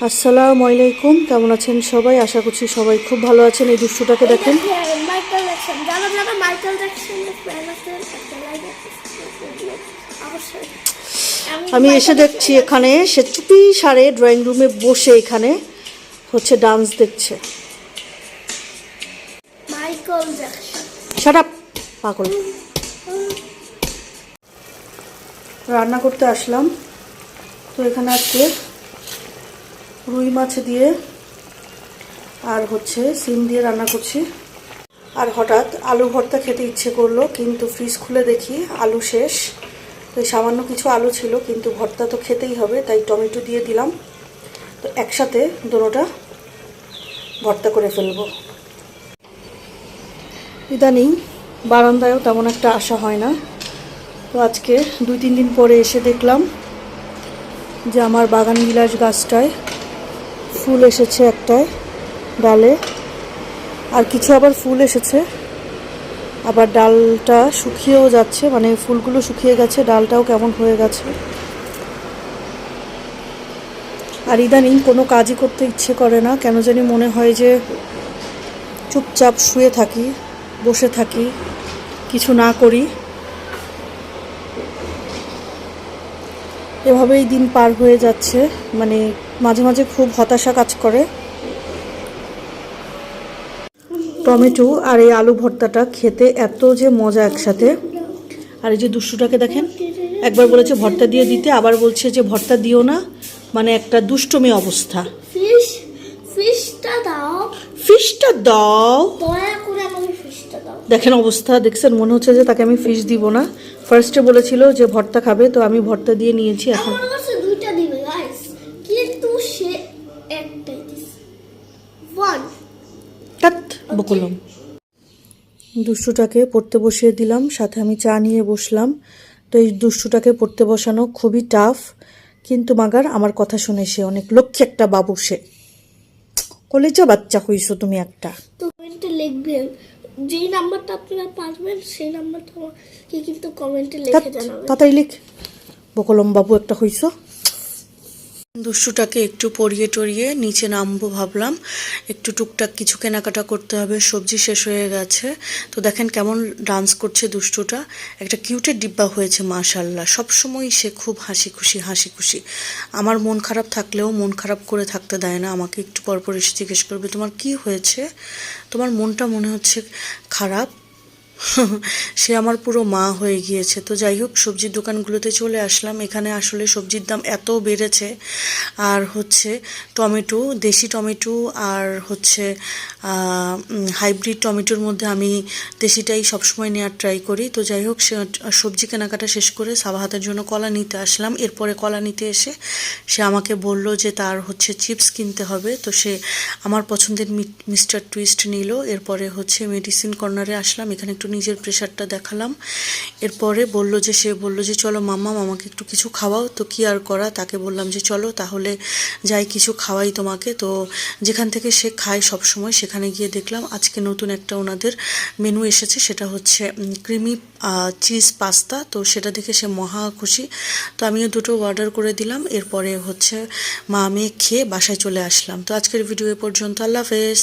আসসালামু আলাইকুম, কেমন আছেন সবাই? আশা করছি সবাই খুব ভালো আছেন। এই দুষ্টুটাকে দেখেন। আমি এসে দেখছি এখানে সে চুপি সারে ড্রয়িং রুমে বসে এখানে হচ্ছে ডান্স দেখছে। শাট আপ পাগল। রান্না করতে আসলাম, তো এখানে আজকে রুই মাছ দিয়ে আর হচ্ছে সিম দিয়ে রান্না করছি। আর হঠাৎ আলু ভর্তা খেতে ইচ্ছে করলো, কিন্তু ফ্রিজ খুলে দেখি আলু শেষ। তো সামান্য কিছু আলু ছিল, কিন্তু ভর্তা তো খেতেই হবে, তাই টমেটো দিয়ে দিলাম। তো একসাথে দুটোটা ভর্তা করে ফেলবো। ইদানিং বারান্দায়ও তেমন একটা আসা হয় না, তো আজকে 2-3 দিন পরে এসে দেখলাম যে আমার বাগান বিলাস গাছটায় ফুল এসেছে একটায় ডালে, আর কিছু আবার ফুল এসেছে, আবার ডালটা শুকিয়েও যাচ্ছে, মানে ফুলগুলো শুকিয়ে গেছে, ডালটাও কেমন হয়ে গেছে। আর ইদানিং কোনো কাজই করতে ইচ্ছে করে না, কেন জানি মনে হয় যে চুপচাপ শুয়ে থাকি, বসে থাকি, কিছু না করি। এভাবেই দিন পার হয়ে যাচ্ছে, মানে মাঝে মাঝে খুব হতাশা কাজ করে। টমেটো আর এই আলু ভর্তাটা খেতে এত যে মজা একসাথে। আর এই যে দুষ্টুটাকে দেখেন, একবার বলেছে ভর্তা দিয়ে দিতে, আবার বলছে যে ভর্তা দিও না, মানে একটা দুষ্টমি অবস্থা। ফিশটা দাও, দেখেন অবস্থা দেখছেন, মনে হচ্ছে যে তাকে আমি ফিশ দিব না। ফার্স্টে বলেছিল যে ভর্তা খাবে, তো আমি ভর্তা দিয়ে নিয়েছি। এখন বকলাম। দুষ্টুটাকে পড়তে বসিয়ে দিলাম, সাথে আমি চা নিয়ে বসলাম। তো এই দুষ্টুটাকে পড়তে বসানো খুবই টাফ, কিন্তু মাগার আমার কথা শুনে সে অনেক লক্ষ্মী একটা বাবু। সে কলেজে বাচ্চা হইছো তুমি একটা। তো কমেন্টে লিখবেন যেই নাম্বারটা আপনারা পারবেন, সেই নাম্বারটা আমাকে কিন্তু কমেন্টে লিখে জানাবেন। তাড়াতাড়ি লিখ, বকলম বাবু একটা হইছো। দুষ্টুটাকে একটু পরিয়ে টরিয়ে নিচে নামবো ভাবলাম, একটু টুকটাক কিছু কেনাকাটা করতে হবে, সবজি শেষ হয়ে গেছে। তো দেখেন কেমন ডান্স করছে দুষ্টুটা, একটা কিউটের ডিব্বা হয়েছে মাশাল্লাহ। সবসময় সে খুব হাসি খুশি। আমার মন খারাপ থাকলেও মন খারাপ করে থাকতে দেয় না, আমাকে একটু পরপর এসে জিজ্ঞেস করবে তোমার কি হয়েছে, তোমার মনটা মনে হচ্ছে খারাপ। সে আমার পুরো মা হয়ে গিয়েছে। তো যাই হোক, সবজির দোকানগুলোতে চলে আসলাম। এখানে আসলে সবজির দাম এত বেড়েছে, আর হচ্ছে টমেটো, দেশি টমেটো আর হচ্ছে হাইব্রিড টমেটোর মধ্যে আমি দেশিটাই সবসময় নেওয়ার ট্রাই করি। তো যাই হোক, সবজি কেনাকাটা শেষ করে সাবাহাতের জন্য কলা নিতে আসলাম। এরপরে কলা নিতে এসে সে আমাকে বলল যে তার হচ্ছে চিপস কিনতে হবে, তো সে আমার পছন্দের মিস্টার টুইস্ট নিল। এরপরে হচ্ছে মেডিসিন কর্নারে আসলাম, এখানে একটু নিজের প্রেশারটা দেখালাম। এরপরে সে বলল যে চলো মাম্মা, আমাকে একটু কিছু খাওয়াও। তো কি আর করা, তাকে বললাম যে চলো তাহলে যাই কিছু খাওয়াই তোমাকে। তো যেখান থেকে সে খায় সব সময়, সেখানে গিয়ে দেখলাম আজকে নতুন একটা ওনাদের মেনু এসেছে, সেটা হচ্ছে ক্রিমি চিজ পাস্তা। তো সেটা দেখে সে মহা খুশি, তো আমিও দুটো অর্ডার করে দিলাম। এরপরে হচ্ছে মা মেয়ে খেয়ে বাসায় চলে আসলাম। তো আজকের ভিডিও এ পর্যন্ত, আল্লাহ হাফেজ।